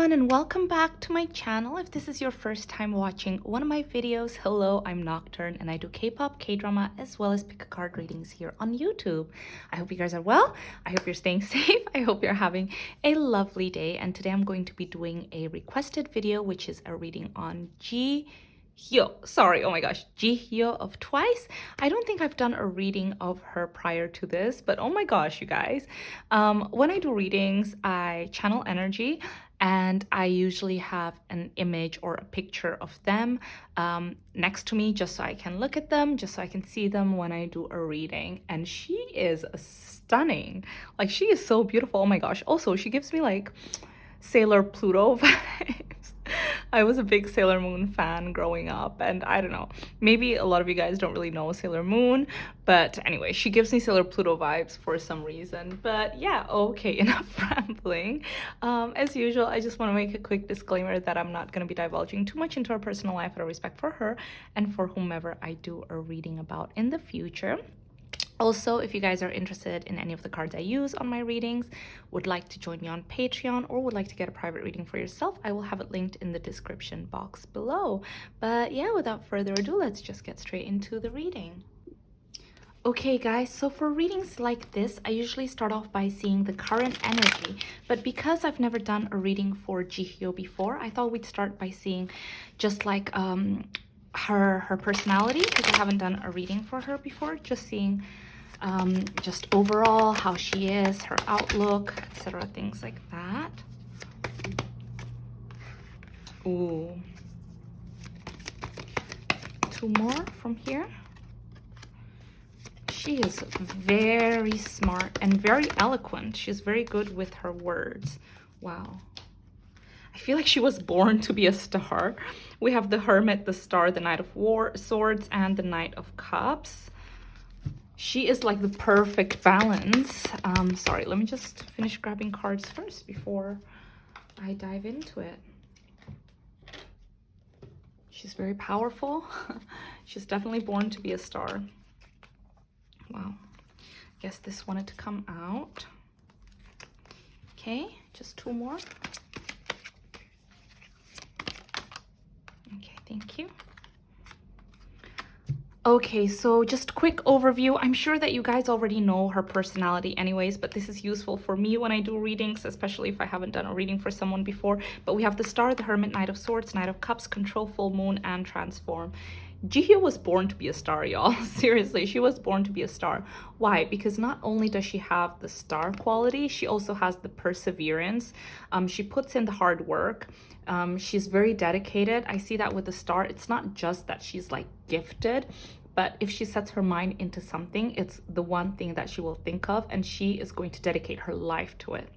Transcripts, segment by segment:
everyone, and welcome back to my channel. If this is your first time watching one of my videos, hello, I'm Nocturne and I do K-pop, K-drama, as well as pick a card readings here on YouTube. I hope you guys are well. I hope you're staying safe. I hope you're having a lovely day. And today I'm going to be doing a requested video, which is a reading on Jihyo of Twice. I don't think I've done a reading of her prior to this, but oh my gosh, you guys. When I do readings, I channel energy and I usually have an image or a picture of them next to me just so I can look at them, just so I can see them when I do a reading. And she is stunning. Like, she is so beautiful. Oh my gosh. Also, she gives me like Sailor Pluto vibes. I was a big Sailor Moon fan growing up, and I don't know, maybe a lot of you guys don't really know Sailor Moon, but anyway, she gives me Sailor Pluto vibes for some reason. But yeah, okay, enough rambling. As usual, I just want to make a quick disclaimer that I'm not going to be divulging too much into her personal life out of respect for her and for whomever I do a reading about in the future. Also, if you guys are interested in any of the cards I use on my readings, would like to join me on Patreon, or would like to get a private reading for yourself, I will have it linked in the description box below. But yeah, without further ado, let's just get straight into the reading. Okay guys, so for readings like this, I usually start off by seeing the current energy, but because I've never done a reading for Jihyo before, I thought we'd start by seeing just like her personality, because I haven't done a reading for her before, just seeing just overall how she is, her outlook, etc., things like that. Ooh, two more from here. She is very smart and very eloquent. She's very good with her words. Wow. I feel like she was born to be a star. We have the Hermit, the Star, the Knight of Swords, and the Knight of Cups. She is like the perfect balance. Sorry, let me just finish grabbing cards first before I dive into it. She's very powerful. She's definitely born to be a star. Wow. I guess this wanted to come out. Okay, just two more. Okay, thank you. Okay, so just quick overview. I'm sure that you guys already know her personality anyways, but this is useful for me when I do readings, especially if I haven't done a reading for someone before. But we have the Star, the Hermit, Knight of Swords, Knight of Cups, Control, Full Moon, and Transform. Jihyo was born to be a star, y'all. Seriously, she was born to be a star. Why? Because not only does she have the star quality, she also has the perseverance. She puts in the hard work. She's very dedicated. I see that with the star. It's not just that she's like gifted, but if she sets her mind into something, it's the one thing that she will think of, and she is going to dedicate her life to it.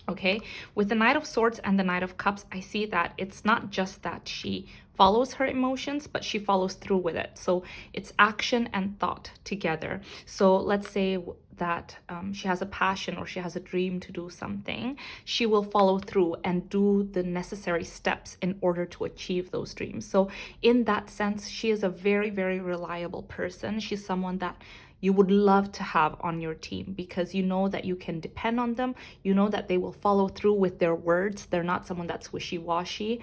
Okay, with the Knight of Swords and the Knight of Cups, I see that it's not just that she follows her emotions, but she follows through with it. So it's action and thought together. So let's say that she has a passion or she has a dream to do something, she will follow through and do the necessary steps in order to achieve those dreams. So in that sense, she is a very, very reliable person. She's someone that you would love to have on your team, because you know that you can depend on them. You know that they will follow through with their words. They're not someone that's wishy-washy.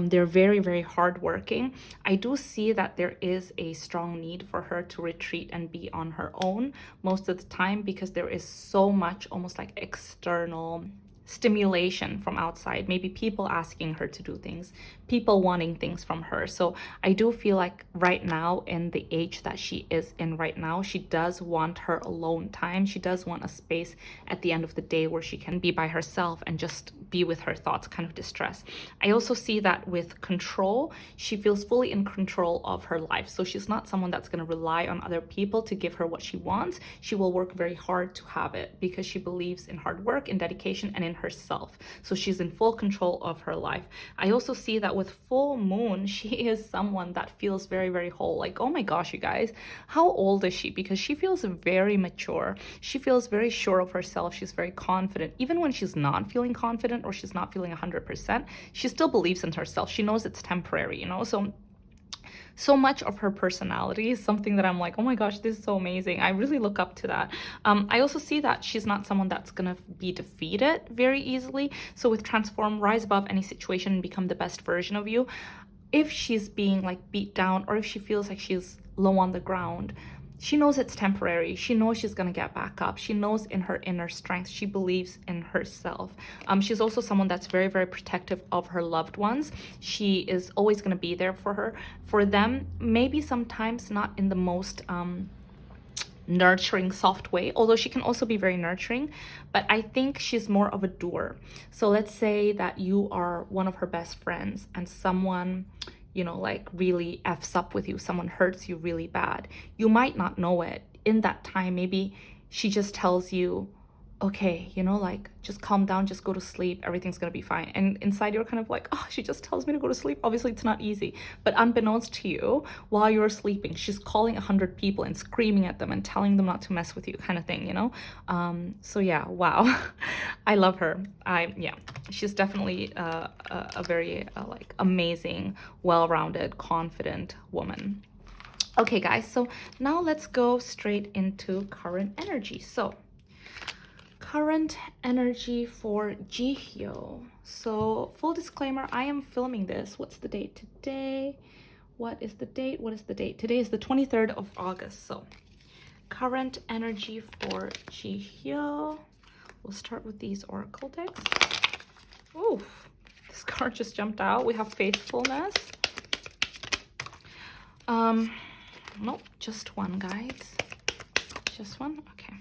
They're very, very hardworking. I do see that there is a strong need for her to retreat and be on her own most of the time, because there is so much almost like external stimulation from outside, maybe people asking her to do things, people wanting things from her. So I do feel like right now, in the age that she is in right now, she does want her alone time. She does want a space at the end of the day where she can be by herself and just be with her thoughts, kind of distress. I also see that with Control, she feels fully in control of her life. So she's not someone that's going to rely on other people to give her what she wants. She will work very hard to have it, because she believes in hard work, in dedication, and in herself. So she's in full control of her life. I also see that with Full Moon, she is someone that feels very, very whole. Like, oh my gosh, you guys, how old is she? Because she feels very mature. She feels very sure of herself. She's very confident. Even when she's not feeling confident or she's not feeling 100%, she still believes in herself. She knows it's temporary, you know? So So much of her personality is something that I'm like, oh my gosh, this is so amazing. I really look up to that. I also see that she's not someone that's gonna be defeated very easily. So with transform, rise above any situation and become the best version of you. If she's being like beat down, or if she feels like she's low on the ground, she knows it's temporary. She knows she's gonna get back up. She knows in her inner strength. She believes in herself. She's also someone that's very, very protective of her loved ones. She is always gonna be there for them. Maybe sometimes not in the most nurturing, soft way, although she can also be very nurturing, but I think she's more of a doer. So let's say that you are one of her best friends and someone, you know, like really F's up with you, someone hurts you really bad. You might not know it. In that time, maybe she just tells you, okay, you know, like just calm down, just go to sleep, everything's gonna be fine. And inside you're kind of like, oh, she just tells me to go to sleep. Obviously it's not easy, but unbeknownst to you, while you're sleeping, she's calling 100 people and screaming at them and telling them not to mess with you, kind of thing, you know. So yeah, wow. I love her. Yeah, she's definitely a very like amazing, well-rounded, confident woman. Okay guys, so now let's go straight into current energy. So current energy for Jihyo. So full disclaimer, I am filming this. What's the date today? What is the date? What is the date? Today is the 23rd of August. So current energy for Jihyo. We'll start with these oracle decks. Oh, this card just jumped out. We have faithfulness. Nope, just one, guys. Just one. Okay.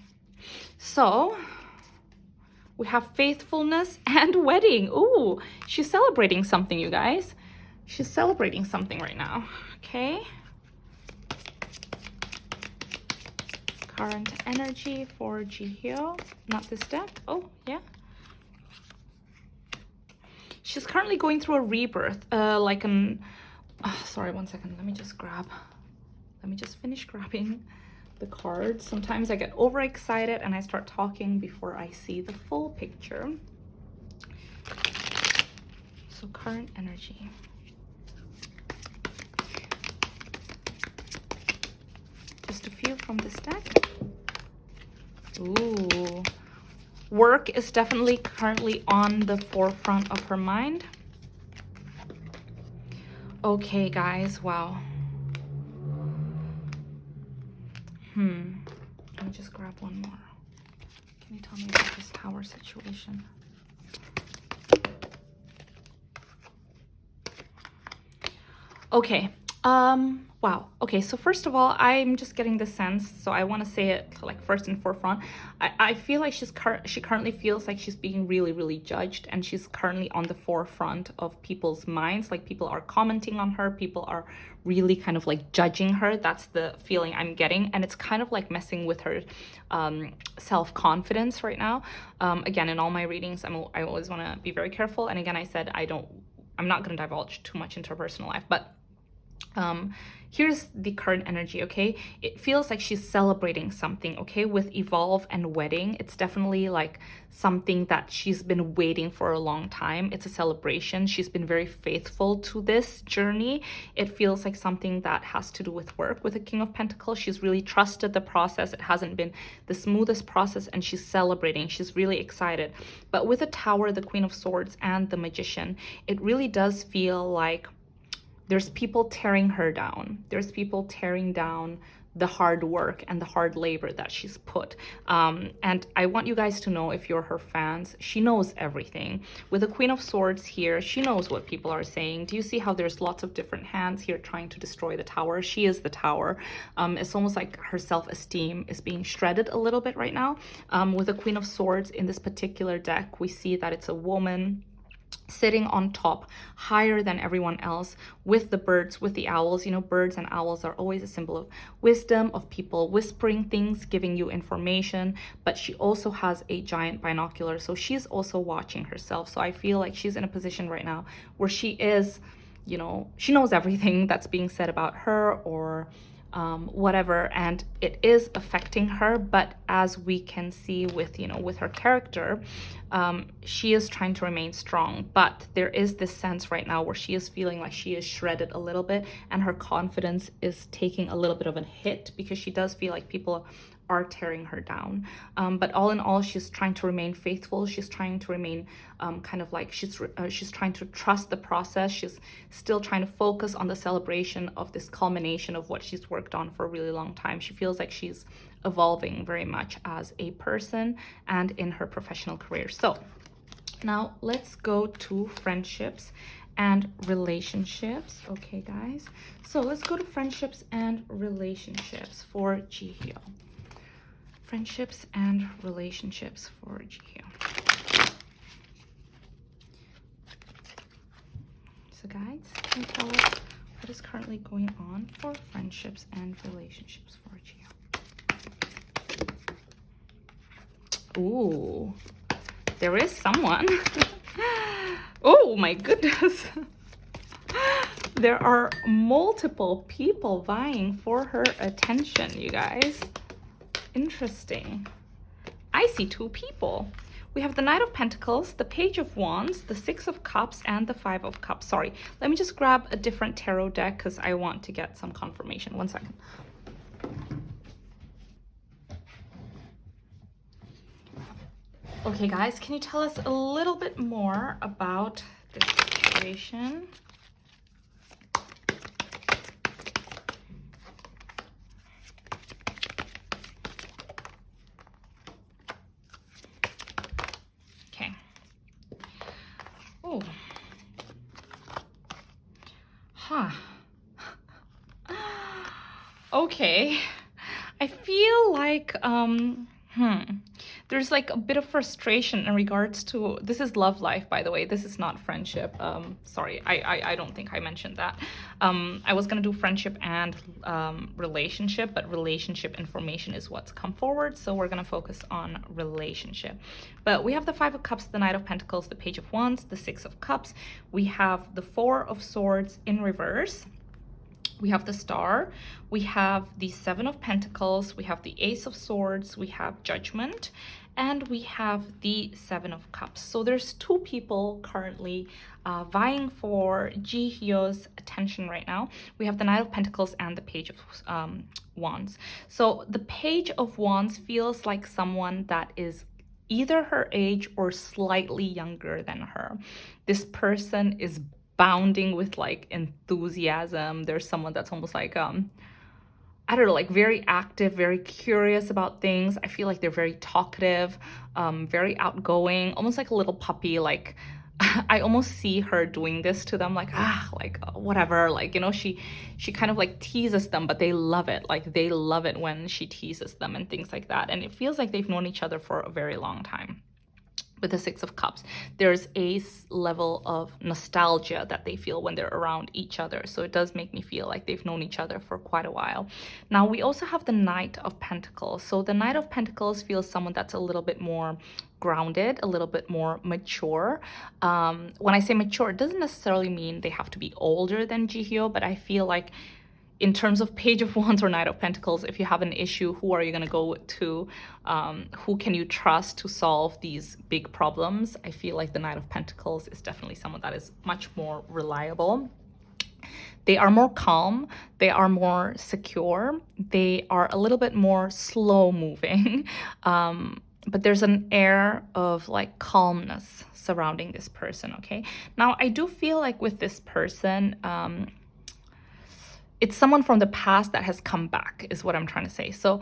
So we have faithfulness and wedding. Ooh, she's celebrating something, you guys. She's celebrating something right now. Okay. Current energy for Jihyo. Not this deck. Oh, yeah. She's currently going through a rebirth. Like an... sorry, one second. Let me just finish grabbing the cards. Sometimes I get overexcited and I start talking before I see the full picture. So current energy. Just a few from this deck. Ooh. Work is definitely currently on the forefront of her mind. Okay, guys, wow. Let me just grab one more. Can you tell me about this tower situation? Okay. Wow. Okay, so first of all, I'm just getting the sense, so I want to say it like first and forefront. I feel like she currently feels like she's being really, really judged, and she's currently on the forefront of people's minds. Like people are commenting on her, people are really kind of like judging her. That's the feeling I'm getting, and it's kind of like messing with her self-confidence right now. Again, in all my readings, I always want to be very careful. And again, I said I'm not going to divulge too much into her personal life, but here's the current energy. Okay, it feels like she's celebrating something. Okay, with evolve and wedding, it's definitely like something that she's been waiting for a long time. It's a celebration. She's been very faithful to this journey. It feels like something that has to do with work. With the King of Pentacles, she's really trusted the process. It hasn't been the smoothest process, and she's celebrating. She's really excited. But with the Tower, the Queen of Swords, and the Magician, it really does feel like there's people tearing her down. There's people tearing down the hard work and the hard labor that she's put. And I want you guys to know, if you're her fans, she knows everything. With the Queen of Swords here, she knows what people are saying. Do you see how there's lots of different hands here trying to destroy the tower? She is the tower. It's almost like her self-esteem is being shredded a little bit right now. With the Queen of Swords in this particular deck, we see that it's a woman sitting on top, higher than everyone else, with the birds, with the owls. You know, birds and owls are always a symbol of wisdom, of people whispering things, giving you information. But she also has a giant binocular, so she's also watching herself. So I feel like she's in a position right now where she is, you know, she knows everything that's being said about her, or whatever, and it is affecting her. But as we can see with, with her character, she is trying to remain strong, but there is this sense right now where she is feeling like she is shredded a little bit, and her confidence is taking a little bit of a hit because she does feel like people are tearing her down. But all in all, she's trying to remain faithful. She's trying to remain kind of like she's trying to trust the process. She's still trying to focus on the celebration of this culmination of what she's worked on for a really long time. She feels like she's evolving very much as a person and in her professional career. So now let's go to friendships and relationships. Okay, guys. So let's go to friendships and relationships for Jihyo. Friendships and relationships for Jihyo. So guys, can you tell us what is currently going on for friendships and relationships for Jihyo? Ooh, there is someone. Oh my goodness. There are multiple people vying for her attention, you guys. Interesting. I see two people. We have the Knight of Pentacles, the Page of Wands, the Six of Cups, and the Five of Cups. Sorry, let me just grab a different tarot deck because I want to get some confirmation. One second. Okay, guys, can you tell us a little bit more about this situation? Oh, huh. Okay, I feel like there's like a bit of frustration in regards to, this is love life, by the way, this is not friendship. Sorry, I don't think I mentioned that. I was gonna do friendship and relationship, but relationship information is what's come forward, so we're gonna focus on relationship. But we have the Five of Cups, the Knight of Pentacles, the Page of Wands, the Six of Cups. We have the Four of Swords in reverse. We have the Star, we have the Seven of Pentacles, we have the Ace of Swords, we have Judgment, and we have the Seven of Cups. So there's two people currently vying for Jihyo's attention right now. We have the Knight of Pentacles and the Page of Wands. So the Page of Wands feels like someone that is either her age or slightly younger than her. This person is bounding with like enthusiasm. There's someone that's almost like I don't know, like very active, very curious about things. I feel like they're very talkative, very outgoing, almost like a little puppy. Like I almost see her doing this to them, like whatever, like, you know, she kind of like teases them, but they love it. Like they love it when she teases them and things like that. And it feels like they've known each other for a very long time. With the Six of Cups, there's a level of nostalgia that they feel when they're around each other. So it does make me feel like they've known each other for quite a while. Now, we also have the Knight of Pentacles. So the Knight of Pentacles feels someone that's a little bit more grounded, a little bit more mature. When I say mature, it doesn't necessarily mean they have to be older than Jihyo, but I feel like in terms of Page of Wands or Knight of Pentacles, if you have an issue, who are you going to go to? Who can you trust to solve these big problems? I feel like the Knight of Pentacles is definitely someone that is much more reliable. They are more calm. They are more secure. They are a little bit more slow moving. But there's an air of like calmness surrounding this person, okay? Now, I do feel like with this person, it's someone from the past that has come back, is what I'm trying to say. So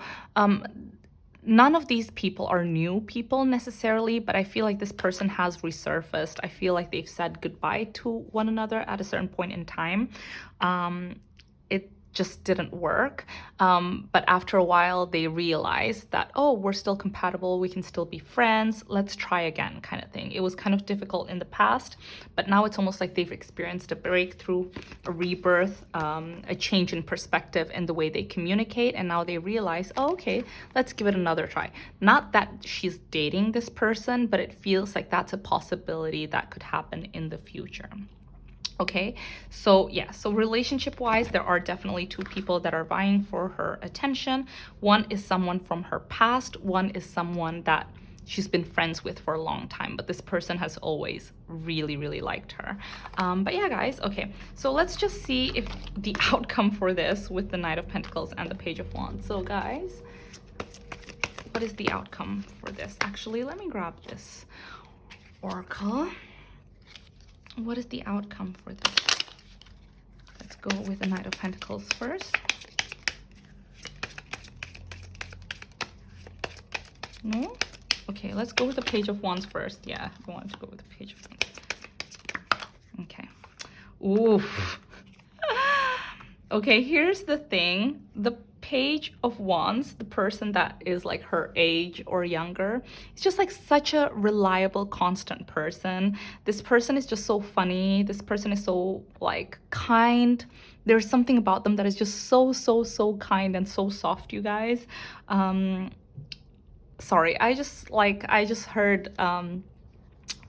none of these people are new people necessarily, but I feel like this person has resurfaced. I feel like they've said goodbye to one another at a certain point in time. It just didn't work. But after a while, they realized that, oh, we're still compatible. We can still be friends. Let's try again, kind of thing. It was kind of difficult in the past, but now it's almost like they've experienced a breakthrough, a rebirth, a change in perspective in the way they communicate. And now they realize, oh, okay, let's give it another try. Not that she's dating this person, but it feels like that's a possibility that could happen in the future. Okay, so yeah, so relationship wise, there are definitely two people that are vying for her attention. One is someone from her past, one is someone that she's been friends with for a long time, but this person has always really, really liked her. But yeah, guys, okay, so let's just see if the outcome for this with the Knight of Pentacles and the Page of Wands. So, guys, what is the outcome for this? Actually, let me grab this oracle. What is the outcome for this? Let's go with the Knight of Pentacles first. No? Okay, let's go with the Page of Wands first. Yeah, I wanted to go with the Page of Wands. Okay. Oof. Okay, here's the thing. The Page of Wands, the person that is like her age or younger, it's just like such a reliable, constant person. This person is just so funny. This person is so like kind. There's something about them that is just so, so, so kind and so soft, you guys. Sorry, I just heard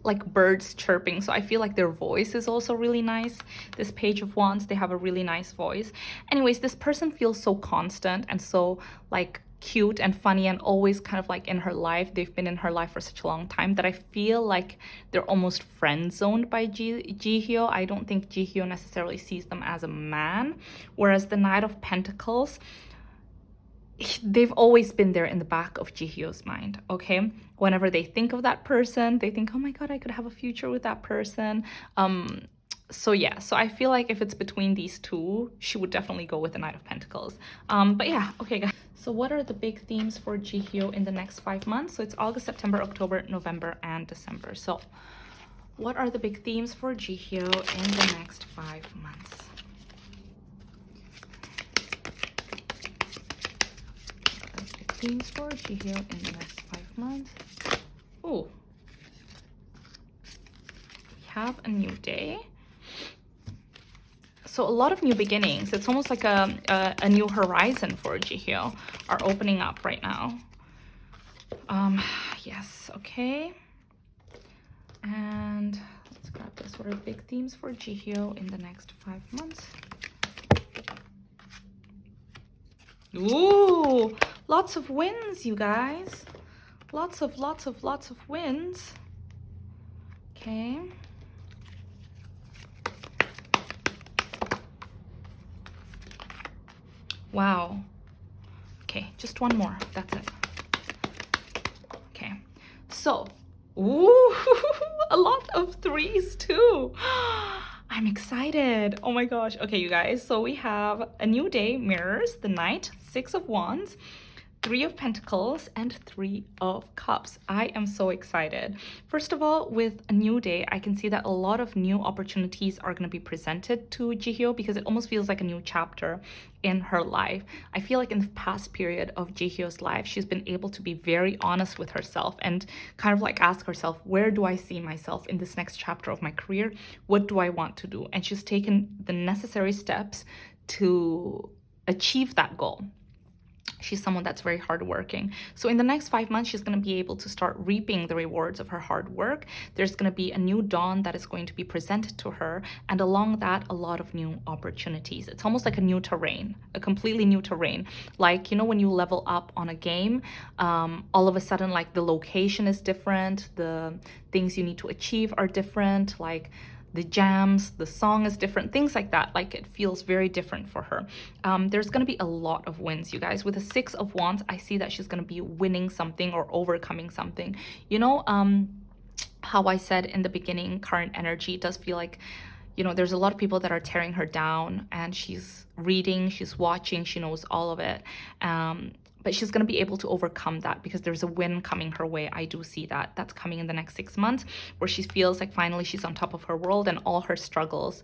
like birds chirping, so I feel like their voice is also really nice. This Page of Wands, they have a really nice voice. Anyways, this person feels so constant and so like cute and funny and always kind of like in her life. They've been in her life for such a long time that I feel like they're almost friend zoned by Jihyo. I don't think Jihyo necessarily sees them as a man, whereas the Knight of Pentacles, they've always been there in the back of Jihyo's mind, okay? Whenever they think of that person, they think, oh my God, I could have a future with that person. So yeah, so I feel like if it's between these two, she would definitely go with the Knight of Pentacles. But yeah, okay, guys. So what are the big themes for Jihyo in the next 5 months? So it's August, September, October, November, and December. So what are the big themes for Jihyo in the next 5 months? Themes for Jihyo in the next 5 months. Oh, we have a new day. So a lot of new beginnings. It's almost like a new horizon for Jihyo are opening up right now. Yes, okay. And let's grab this. What are big themes for Jihyo in the next 5 months? Ooh, lots of wins, you guys. Lots of wins. Okay. Wow. Okay, just one more. That's it. Okay. So, ooh, a lot of threes too. I'm excited. Oh my gosh. Okay, you guys. So we have a new day, mirrors, the Knight, 6 of Wands, 3 of Pentacles, and 3 of Cups. I am so excited. First of all, with a new day, I can see that a lot of new opportunities are going to be presented to Jihyo because it almost feels like a new chapter in her life. I feel like in the past period of Jihyo's life, she's been able to be very honest with herself and kind of like ask herself, where do I see myself in this next chapter of my career? What do I want to do? And she's taken the necessary steps to achieve that goal. She's someone that's very hardworking. So in the next 5 months, she's going to be able to start reaping the rewards of her hard work. There's going to be a new dawn that is going to be presented to her. And along that, a lot of new opportunities. It's almost like a new terrain, a completely new terrain. Like, you know, when you level up on a game, all of a sudden, like the location is different. The things you need to achieve are different. Like, the jams, the song is different, things like that. Like it feels very different for her. There's going to be a lot of wins, you guys. With the 6 of Wands, I see that she's going to be winning something or overcoming something. You know, how I said in the beginning, current energy does feel like, you know, there's a lot of people that are tearing her down, and she's reading, she's watching, she knows all of it. But she's going to be able to overcome that because there's a win coming her way. I do see that. That's coming in the next 6 months, where she feels like finally she's on top of her world and all her struggles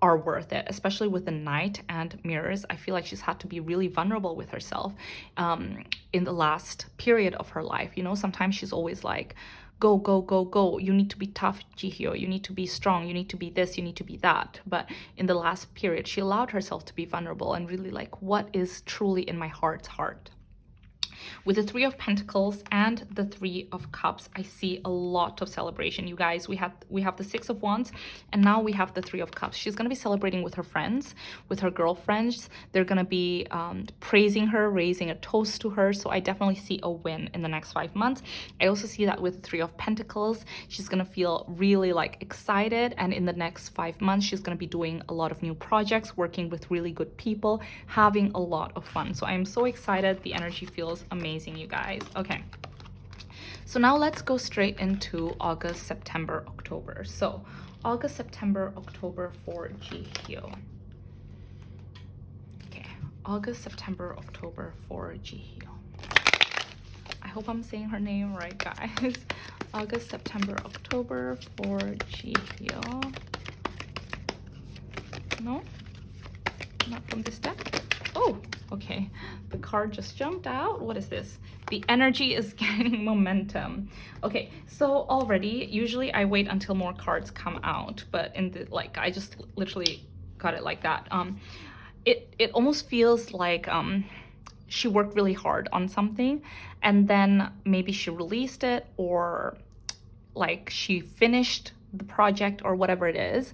are worth it, especially with the Knight and mirrors. I feel like she's had to be really vulnerable with herself in the last period of her life. You know, sometimes she's always like, go, go, go, go. You need to be tough, Jihyo. You need to be strong. You need to be this. You need to be that. But in the last period, she allowed herself to be vulnerable and really like, what is truly in my heart's heart? With the Three of Pentacles and the Three of Cups, I see a lot of celebration, you guys. We have the Six of Wands, and now we have the Three of Cups. She's going to be celebrating with her friends, with her girlfriends. They're going to be praising her, raising a toast to her. So I definitely see a win in the next 5 months. I also see that with the Three of Pentacles, she's going to feel really like excited. And in the next 5 months, she's going to be doing a lot of new projects, working with really good people, having a lot of fun. So I'm so excited. The energy feels amazing, you guys. Okay. So now let's go straight into August, September, October. So August, September, October for Jihyo. Okay. August, September, October for Jihyo. I hope I'm saying her name right, guys. August, September, October for Jihyo. No? Not from this deck? Oh, okay. The card just jumped out. What is this? The energy is gaining momentum. Okay, so already, usually I wait until more cards come out, but in the, like, I just literally got it like that. It almost feels like she worked really hard on something, and then maybe she released it, or like she finished the project or whatever it is.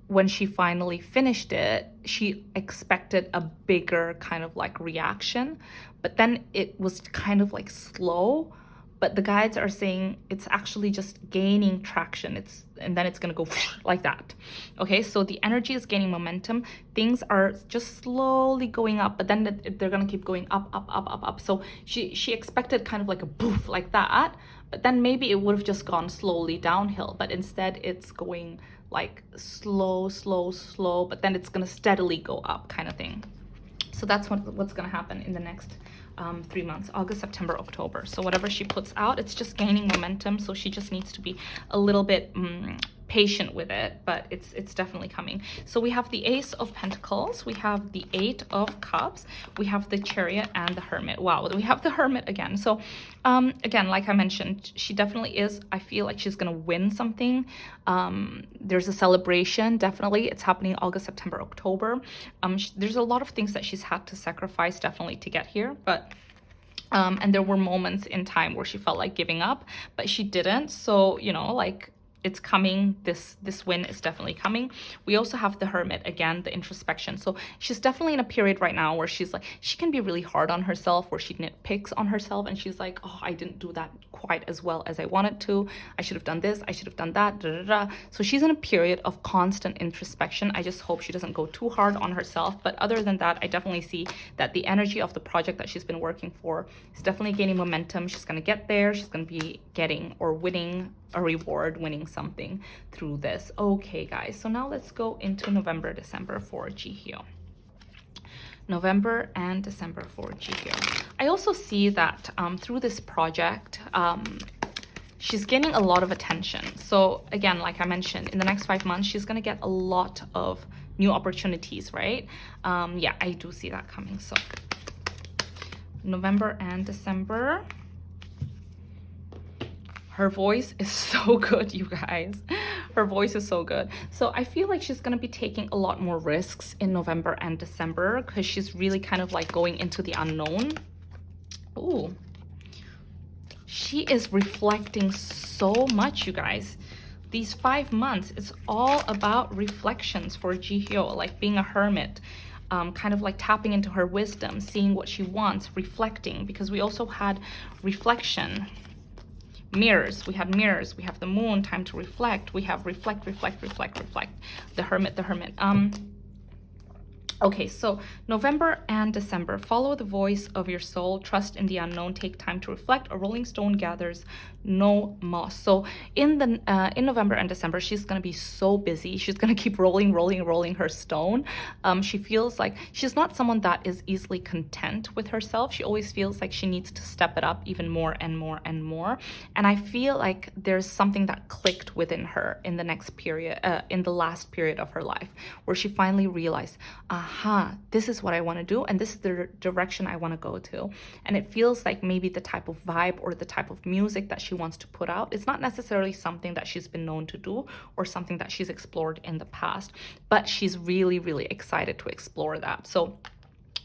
When she finally finished it, she expected a bigger kind of like reaction, but then it was kind of like slow. But the guides are saying it's actually just gaining traction. And then it's gonna go like that. Okay, so the energy is gaining momentum. Things are just slowly going up, but then they're gonna keep going up, up, up, up, up. So she expected kind of like a poof like that, but then maybe it would have just gone slowly downhill. But instead, it's going like slow, slow, slow, but then it's gonna steadily go up kind of thing. So that's what's gonna happen in the next 3 months, August, September, October. So whatever she puts out, it's just gaining momentum. So she just needs to be a little bit patient with it, but it's definitely coming. So we have the Ace of Pentacles, we have the Eight of Cups, we have the Chariot and the Hermit. Wow, we have the Hermit again. So again, like I mentioned, she definitely is, I feel like she's gonna win something. There's a celebration, definitely. It's happening August, September, October. There's a lot of things that she's had to sacrifice definitely to get here, but and there were moments in time where she felt like giving up, but she didn't. So, you know, like, it's coming. This win is definitely coming. We also have the Hermit again, the introspection. So she's definitely in a period right now where she's like, she can be really hard on herself, where she nitpicks on herself, and she's like, oh, I didn't do that quite as well as I wanted to. I should have done this, I should have done that, da, da, da. So she's in a period of constant introspection. I just hope she doesn't go too hard on herself. But other than that, I definitely see that the energy of the project that she's been working for is definitely gaining momentum. She's going to get there. She's going to be getting or winning a reward, winning something through this. Okay, guys, so now let's go into November, December for Jihyo. November and December for Jihyo. I also see that through this project, she's gaining a lot of attention. So again, like I mentioned, in the next 5 months, she's going to get a lot of new opportunities, right? Yeah, I do see that coming. So November and December. Her voice is so good, you guys. Her voice is so good. So I feel like she's going to be taking a lot more risks in November and December, because she's really kind of like going into the unknown. Ooh. She is reflecting so much, you guys. These 5 months, it's all about reflections for Jihyo, like being a hermit. Kind of like tapping into her wisdom, seeing what she wants, reflecting, because we also had reflection. Mirrors, we have mirrors, we have the moon, time to reflect, we have reflect, reflect, reflect, reflect, the hermit. Okay, so November and December, follow the voice of your soul, trust in the unknown, take time to reflect. A rolling stone gathers no moss. So in November and December, she's gonna be so busy. She's gonna keep rolling her stone. She feels like she's not someone that is easily content with herself. She always feels like she needs to step it up even more and more and more. And I feel like there's something that clicked within her in the next period, in the last period of her life, where she finally realized, this is what I want to do, and this is the direction I want to go to. And it feels like maybe the type of vibe or the type of music that she wants to put out, it's not necessarily something that she's been known to do or something that she's explored in the past, but she's really, really excited to explore that. So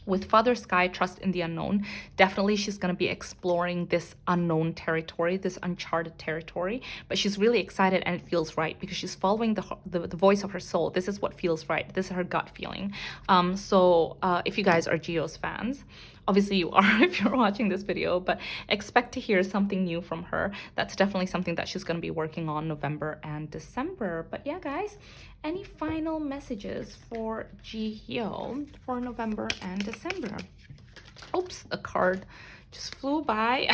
With Father Sky, trust in the unknown. Definitely she's going to be exploring this unknown territory, this uncharted territory, but she's really excited and it feels right because she's following the voice of her soul. This is what feels right. This is her gut feeling. If you guys are Jihyo's fans, obviously you are if you're watching this video, but expect to hear something new from her. That's definitely something that she's going to be working on November and December. But yeah, guys, any final messages for Jihyo for November and December? Oops, a card just flew by.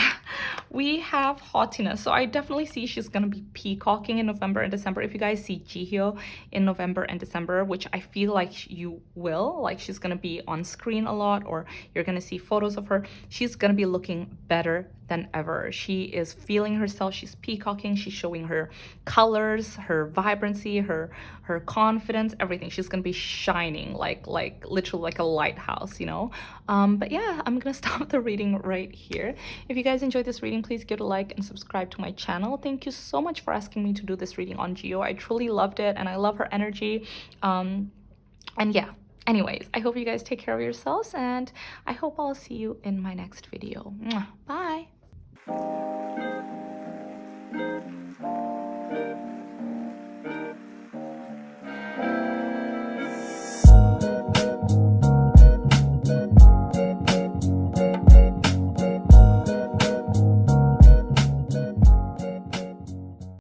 We have haughtiness. So I definitely see she's going to be peacocking in November and December. If you guys see Jihyo in November and December, which I feel like you will, like she's going to be on screen a lot, or you're going to see photos of her, she's going to be looking better than ever. She is feeling herself. She's peacocking. She's showing her colors, her vibrancy, her confidence, everything. She's gonna be shining like literally like a lighthouse, you know. But yeah, I'm gonna stop the reading right here. If you guys enjoyed this reading, please give it a like and subscribe to my channel. Thank you so much for asking me to do this reading on Jihyo. I truly loved it and I love her energy. And yeah, anyways, I hope you guys take care of yourselves and I hope I'll see you in my next video. Bye.